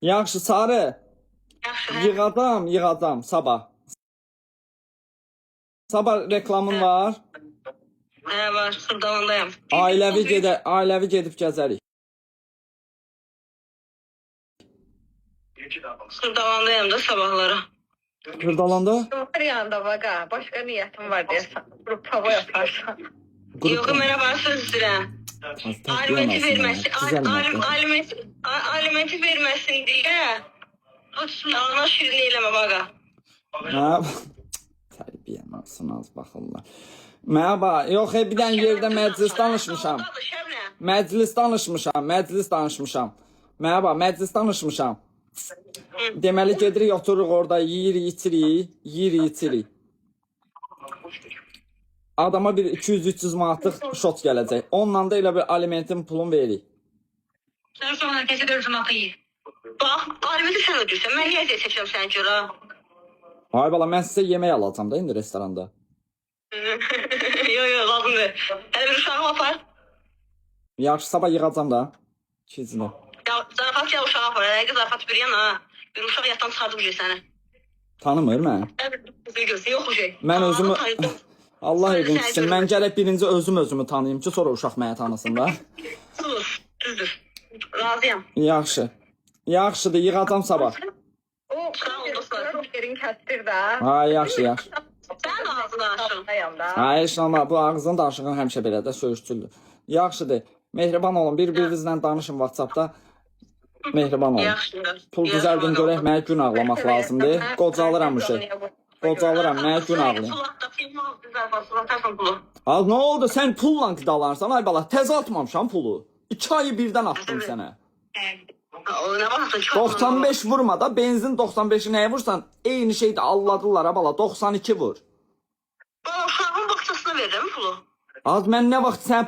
Yaxşı, Sarı. Yaxşı. Yığacam sabah. Sabah reklamın var. Var, Xırdalandayım. Ailəvi gedib gəzərik. Xırdalandayım da sabahları. Xırdalanda? Var yanında vaqa. Başqa niyyətim var deyəsən. Qrup hava yaparsan. Yox, mənə bana söz istəyirəm. Alimenti verməsin deyə. Dalına şirin eləmə baqa. Tərbiyən olsun, az baxırlar. Mənə yox, bir dənə yerdə məclis danışmışam. Məclis danışmışam. Mənə məclis danışmışam. Deməli gedirik, otururuq orada, yeyirik, içirik. Adama bir 200-300 manatlıq şot gələcək. Onunla da elə bir alimentin pulunu veririk. Sən sonra kəsə dörüsün axı yiyir. Bax, alimenti sən ödürsən, mən niyə seçirəm sən görə? Ay bala, mən sizə yemək alacam da indi restoranda. Yox, lazımdır. Hələ bir uşağım apar. Yaxşı, sabah yığacam da. İkizini. Zarafat ya uşağı apar, hələ zarafat bir yana. Bir uşaq yatdan çıxardı bu səni. Tanımır mən. Yox, şey. Mən özümü... Allah evin tutsun, mən gərək birinci özümü tanıyım ki, sonra uşaq mənə tanısın da. Sus, düzdür. Razıyam. Yaxşıdır, yığacam sabah. O, yerin kəsdir də. Ay, yaxşı. Sən ağzını açın. Ay, işlama, bu ağzının danışıqın həmişə belə də söyüşçüldür. Yaxşıdır, mehriban olun, bir-birinizlə danışın WhatsAppda. Mehriban olun. Pul düzəldin görək, mənə gün ağlamaq lazımdır. Qocalıram bu şey. Mənə gün ağlayın. Az, nə oldu, sən pulla qidalarsan, ay bala, təzə atmamışam pulu. 2 ayı birdən attım sənə. 95 vurma da, benzin 95'i nəyə vursan, eyni şeydə alladılar, bala, 92 vur. Uşağın baxçasına verdim pulu. Az, mən nə vaxt sən